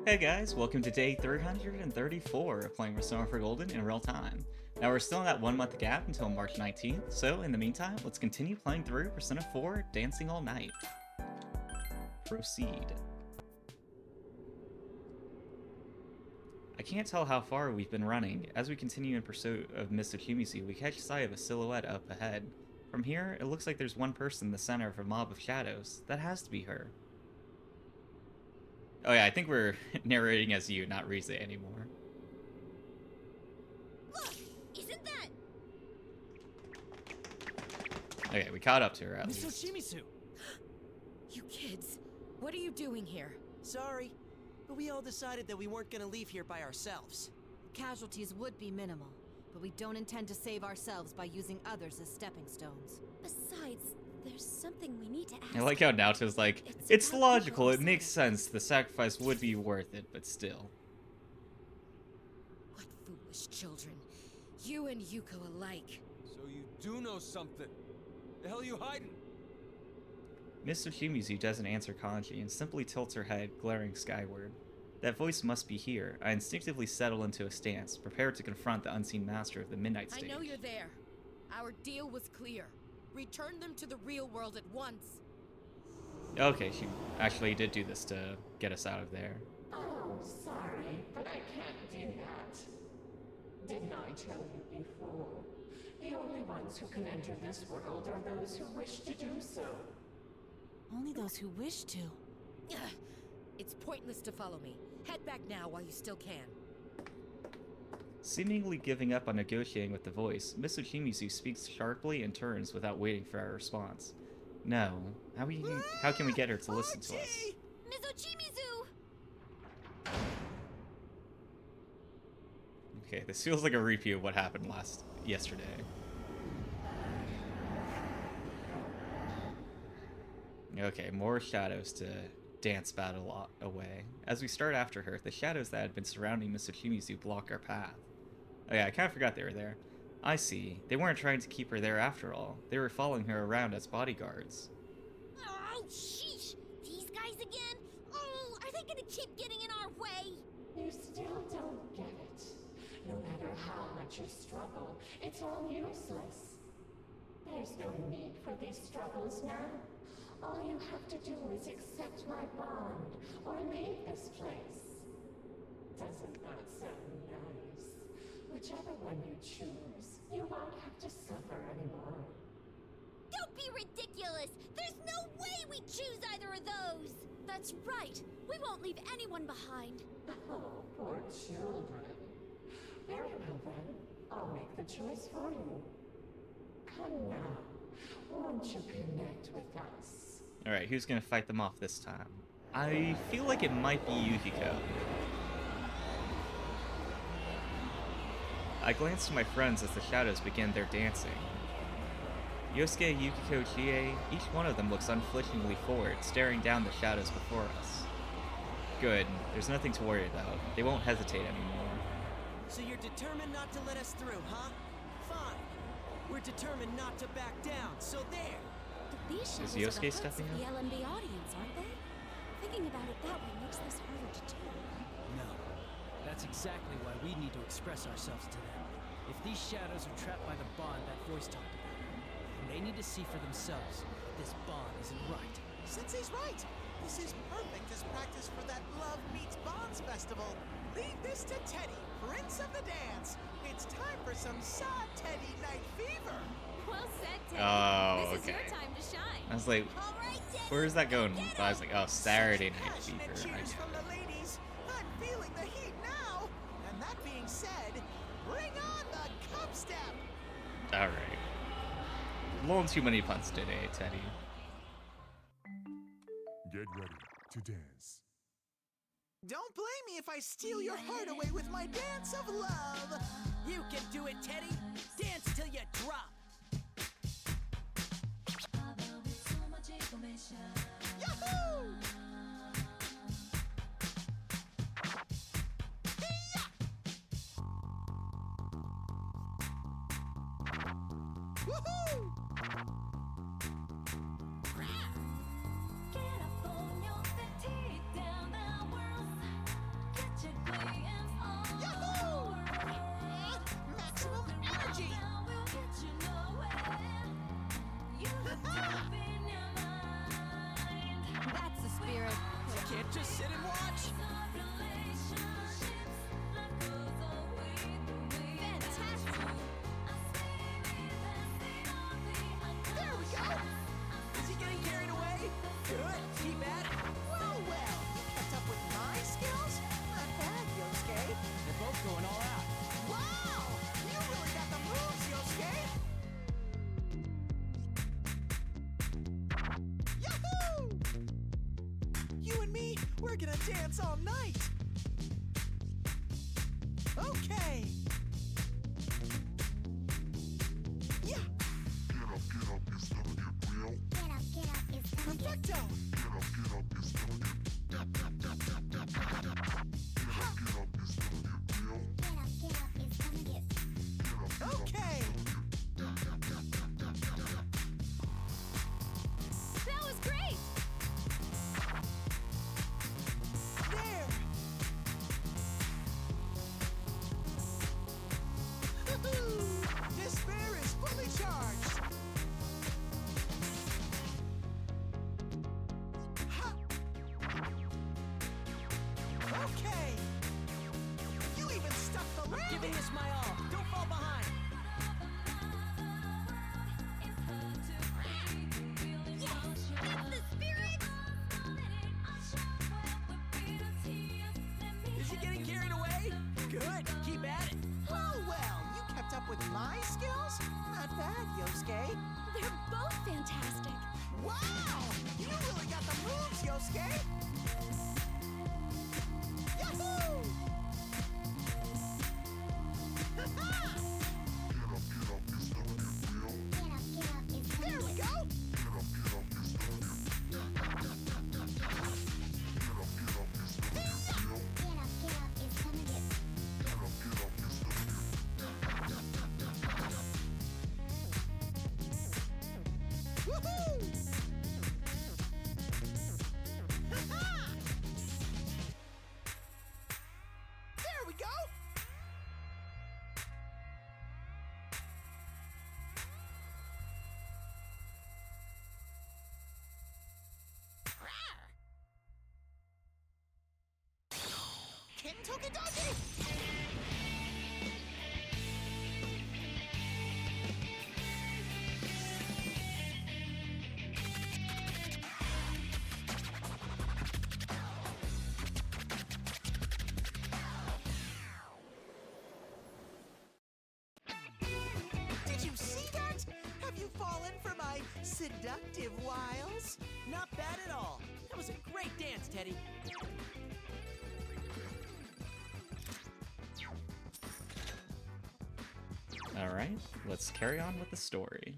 Hey guys, welcome to day 334 of playing Persona 4 Golden in real time. Now we're still in that 1 month gap until March 19th, so in the meantime, let's continue playing through Persona 4 Dancing All Night. Proceed. I can't tell how far we've been running. As we continue in pursuit of Miss Ochimizu, we catch sight of a silhouette up ahead. From here, it looks like there's one person in the center of a mob of shadows. That has to be her. Oh yeah, I think we're narrating as you, not Rize anymore. Look, isn't that? Okay, we caught up to her at least. Miss Ochimizu! You kids, what are you doing here? Sorry, but we all decided that we weren't gonna leave here by ourselves. Casualties would be minimal, but we don't intend to save ourselves by using others as stepping stones. Besides, there's something we need to ask. I like how Naoto's like, it's logical, it makes sense, the sacrifice would be worth it, but still. What foolish children. You and Yuko alike. So you do know something. The hell you hiding? Miss Ochimizu doesn't answer Kanji and simply tilts her head, glaring skyward. That voice must be here. I instinctively settle into a stance, prepared to confront the unseen master of the Midnight Stage. I know you're there. Our deal was clear. Return them to the real world at once. Okay, she actually did do this to get us out of there. Oh, sorry, but I can't do that. Didn't I tell you before? The only ones who can enter this world are those who wish to do so. Only those who wish to. Ugh. It's pointless to follow me. Head back now while you still can. Seemingly giving up on negotiating with the voice, Miss Ochimizu speaks sharply and turns without waiting for our response. No. How can we get her to listen to us? Miss Ochimizu! Okay, this feels like a repeat of what happened yesterday. Okay, more shadows to dance battle away. As we start after her, the shadows that had been surrounding Miss Ochimizu block our path. Oh yeah, I kind of forgot they were there. I see. They weren't trying to keep her there after all. They were following her around as bodyguards. Oh, sheesh! These guys again? Oh, are they gonna keep getting in our way? You still don't get it. No matter how much you struggle, it's all useless. There's no need for these struggles now. All you have to do is accept my bond, or leave this place. Doesn't that sound nice? Whichever one you choose, you won't have to suffer anymore. Don't be ridiculous! There's no way we choose either of those! That's right! We won't leave anyone behind! Oh, poor children. Very well then, I'll make the choice for you. Come now, won't you connect with us? Alright, who's gonna fight them off this time? I feel like it might be Yukiko. I glance to my friends as the shadows begin their dancing. Yosuke, Yukiko, Chie, each one of them looks unflinchingly forward, staring down the shadows before us. Good, there's nothing to worry about. They won't hesitate anymore. So you're determined not to let us through, huh? Fine. We're determined not to back down, so there! But these Is shadows are Yosuke the hearts stepping of the up? LMB audience, aren't they? Thinking about it that way makes this harder to do. No. That's exactly why we need to express ourselves to them. If these shadows are trapped by the bond that voice talked about, then they need to see for themselves that this bond isn't right. Sensei's right. This is perfect as practice for that Love Meets Bonds festival. Leave this to Teddie, Prince of the Dance. It's time for some sad Teddie night fever. Well said, Teddie. Oh, This is okay. your time to shine. I was like, All right, Teddie, where's that going? get I was like, oh, Saturday Night Passionate Fever. I cheers get from it. the ladies. I'm feeling the heat now. And that being said, bring on the cup step. Alright. A little too many puns today, Teddie. Get ready to dance. Don't blame me if I steal your heart away with my dance of love. You can do it, Teddie! Dance till you drop! Yahoo! Woohoo! gonna dance all night. Okay. Yeah. Get up, it's gonna get real. Get up, it's gonna get... Perfecto. Get up, it's gonna get. Get up, it's gonna get real. Get up, it's gonna get... Okay. That was great! There. Despair is fully charged. Ha. Okay. You even stuck the landing. Giving this my all. Don't fall behind. That's the spirit! Is he getting carried away? Good. Keep at it. Oh well, you kept up with my skills? Not bad, Yosuke. They're both fantastic. Wow! You really got the moves, Yosuke! Yahoo! Ha-ha! Get up, it's gonna There we get... go! Get up, it's gonna get... Woohoo! Ha-ha! There we go! Kentucky Doggy! Did you see that? Have you fallen for my seductive wiles? Not bad at all. That was a great dance, Teddie. Alright, let's carry on with the story.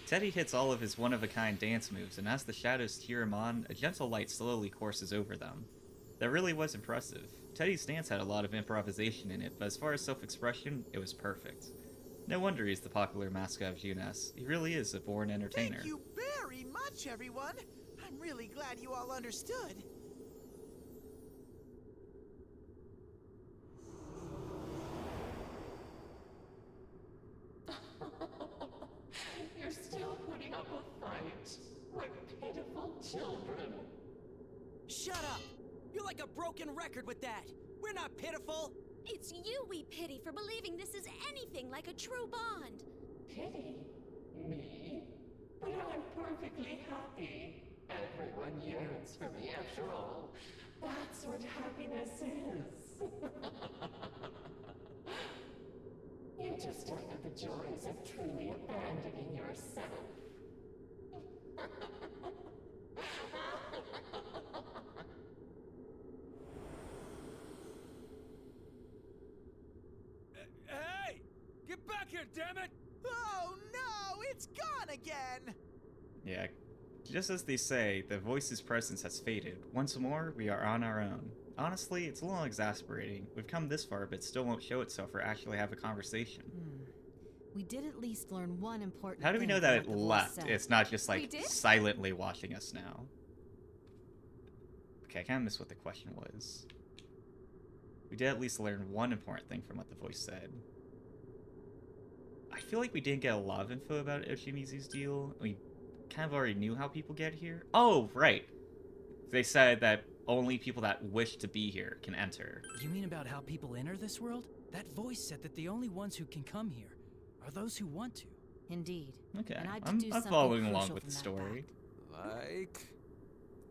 Teddie hits all of his one-of-a-kind dance moves, and as the shadows cheer him on, a gentle light slowly courses over them. That really was impressive. Teddie's dance had a lot of improvisation in it, but as far as self-expression, it was perfect. No wonder he's the popular mascot of Junes. He really is a born entertainer. Thank you very much, everyone. I'm really glad you all understood. You're still putting up a fight. We're pitiful children. Shut up! You're like a broken record with that. We're not pitiful. It's you we pity for believing this is anything like a true bond. Pity? Me? But I'm perfectly happy. Everyone yearns for me after all. That's what happiness is. You just don't know the joys of truly abandoning yourself. Hey! Get back here, damn it! Oh no, it's gone again! Yeah, just as they say, the voice's presence has faded. Once more, we are on our own. Honestly, it's a little exasperating. We've come this far, but still won't show itself or actually have a conversation. We did at least learn one important How do we thing know from that what it the voice left? said. It's not just We like did? silently watching us now. Okay, I kind of missed what the question was. We did at least learn one important thing from what the voice said. I feel like we didn't get a lot of info about Ochimizu's deal. We kind of already knew how people get here. Oh, right. They said that only people that wish to be here can enter. You mean about how people enter this world? That voice said that the only ones who can come here are those who want to. Indeed. Okay, And I'd I'm deduce something following along crucial with the from that story. Like...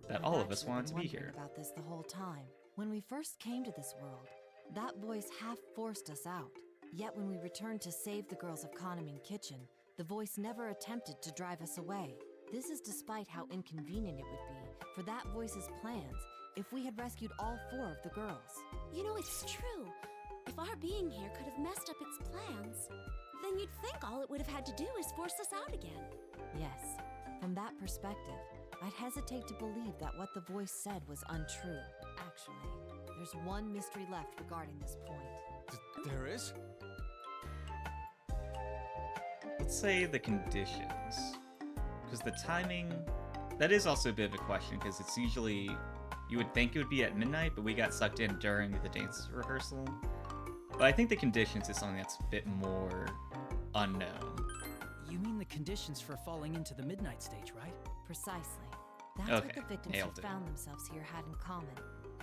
That I've all of us actually wanted been to be wondering here. about this the whole time. When we first came to this world, that voice half forced us out. Yet when we returned to save the girls of Kanemin Kitchen, The voice never attempted to drive us away. This is despite how inconvenient it would be for that voice's plans if we had rescued all 4 of the girls. You know, it's true. If our being here could have messed up its plans, then you'd think all it would have had to do is force us out again. Yes, from that perspective, I'd hesitate to believe that what the voice said was untrue. Actually, there's one mystery left regarding this point. There is? Let's say the conditions. Because the timing, that is also a bit of a question, because it's usually, you would think it would be at midnight, but we got sucked in during the dance rehearsal. But I think the conditions is something that's a bit more unknown. You mean the conditions for falling into the midnight stage, right? Precisely. That's Okay, what the victims nailed who it. found themselves here had in common.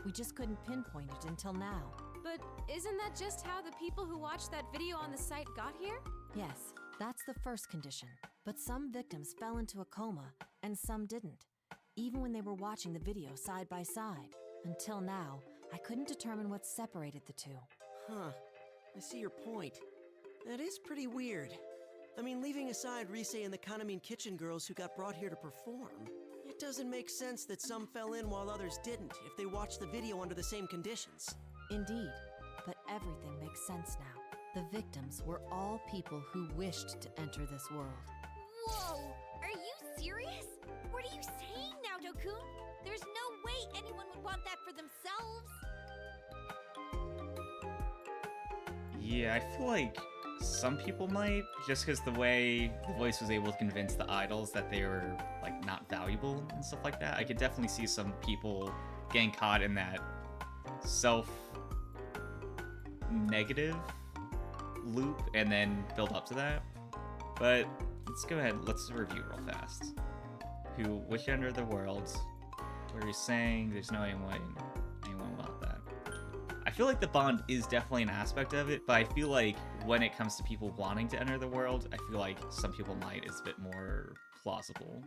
We just couldn't pinpoint it until now. But isn't that just how the people who watched that video on the site got here? Yes, that's the first condition. But some victims fell into a coma, and some didn't, even when they were watching the video side by side. Until now, I couldn't determine what separated the two. Huh. I see your point. That is pretty weird. I mean, leaving aside Rise and the Kanamine kitchen girls who got brought here to perform, it doesn't make sense that some fell in while others didn't if they watched the video under the same conditions. Indeed, but everything makes sense now. The victims were all people who wished to enter this world. Whoa! Are you serious? What are you saying now, Dokun? There's no way anyone would want that for themselves. Yeah, I feel like some people might, just because the way the voice was able to convince the idols that they were, like, not valuable and stuff like that. I could definitely see some people getting caught in that self-negative loop and then build up to that. But let's go ahead, let's review real fast. Who wish enter the world, where you're saying there's no anyone want that. I feel like the bond is definitely an aspect of it, but I feel like when it comes to people wanting to enter the world, I feel like some people might is a bit more plausible,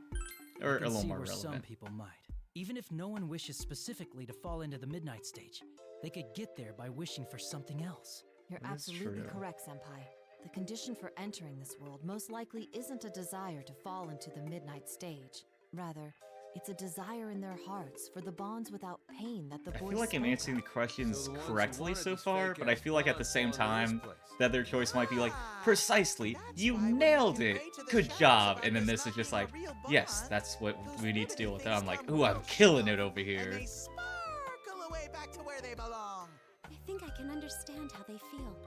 or a little more where relevant. Some people might. Even if no one wishes specifically to fall into the midnight stage, they could get there by wishing for something else. You're That is absolutely true. correct, Senpai. The condition for entering this world most likely isn't a desire to fall into the midnight stage. Rather, it's a desire in their hearts for the bonds without pain that the I voice feel like I'm spoke answering the questions So the ones who correctly wanted so this far, fake but I ass feel like at the bond same fell into time, this place. the other choice might be like, Ah, precisely, that's you why when nailed you it, convey to the good shadows job, about and then this this is not just being like, a real yes, bond, that's what those we need to deal with. And limited I'm like, things ooh, I'm come killing it close, over here. And they sparkle away back to where they belong. I think I can understand how they feel.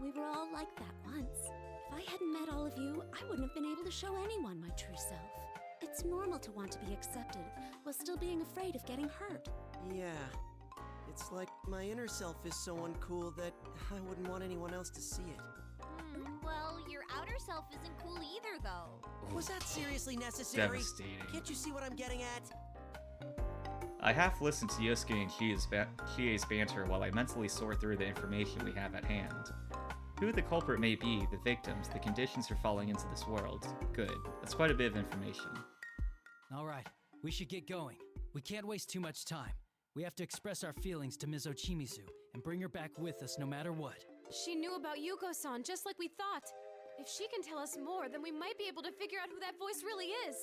We were all like that once. If I hadn't met all of you, I wouldn't have been able to show anyone my true self. It's normal to want to be accepted while still being afraid of getting hurt. Yeah. It's like my inner self is so uncool that I wouldn't want anyone else to see it. Well, your outer self isn't cool either, though. Was that seriously necessary? Devastating. Can't you see what I'm getting at? I half listened to Yosuke and Chie's banter while I mentally sort through the information we have at hand. Who the culprit may be, the victims, the conditions for falling into this world. Good. That's quite a bit of information. All right, we should get going. We can't waste too much time. We have to express our feelings to Ms. Ochimizu and bring her back with us no matter what. She knew about Yuko-san just like we thought. If she can tell us more, then we might be able to figure out who that voice really is.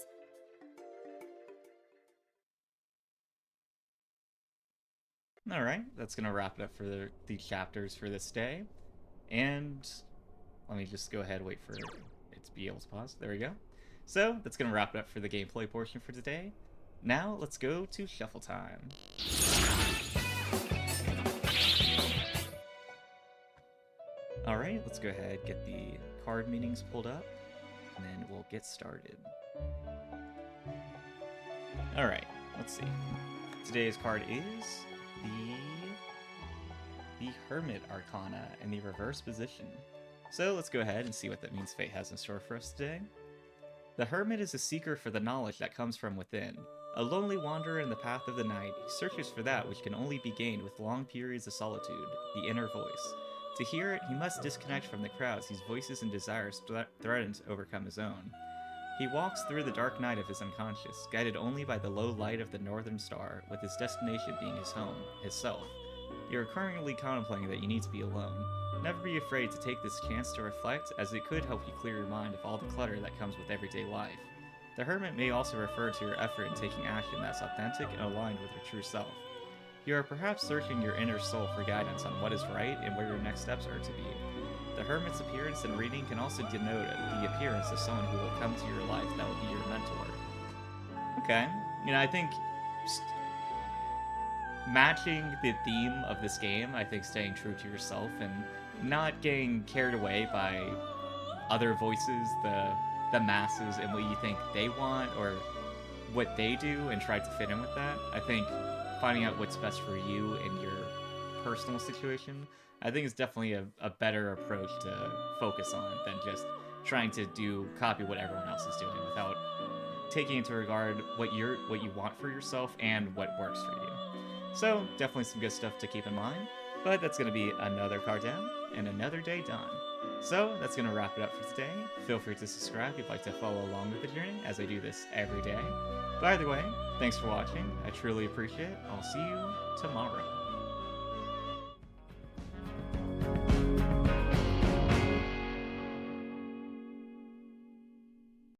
Alright, that's going to wrap it up for the chapters for this day. And let me just go ahead and wait for it to be able to pause. There we go. So, that's going to wrap it up for the gameplay portion for today. Now, let's go to shuffle time. Alright, let's go ahead and get the card meanings pulled up, and then we'll get started. Alright, let's see. Today's card is the Hermit Arcana in the reverse position. So let's go ahead and see what that means fate has in store for us today. The Hermit is a seeker for the knowledge that comes from within. A lonely wanderer in the path of the night, he searches for that which can only be gained with long periods of solitude, the inner voice. To hear it, he must disconnect from the crowds whose voices and desires threaten to overcome his own. He walks through the dark night of his unconscious, guided only by the low light of the northern star, with his destination being his home, his self. You are currently contemplating that you need to be alone. Never be afraid to take this chance to reflect, as it could help you clear your mind of all the clutter that comes with everyday life. The Hermit may also refer to your effort in taking action that's authentic and aligned with your true self. You are perhaps searching your inner soul for guidance on what is right and where your next steps are to be. The Hermit's appearance and reading can also denote the appearance of someone who will come to your life that will be your mentor. Okay, I think matching the theme of this game, I think staying true to yourself and not getting carried away by other voices, the masses, and what you think they want or what they do and try to fit in with that. I think finding out what's best for you in your personal situation, I think is definitely a better approach to focus on than just trying to copy what everyone else is doing without taking into regard what you want for yourself and what works for you. So definitely some good stuff to keep in mind, but that's going to be another card down and another day done. So that's going to wrap it up for today. Feel free to subscribe if you'd like to follow along with the journey, as I do this every day. But either way, thanks for watching. I truly appreciate it. I'll see you tomorrow.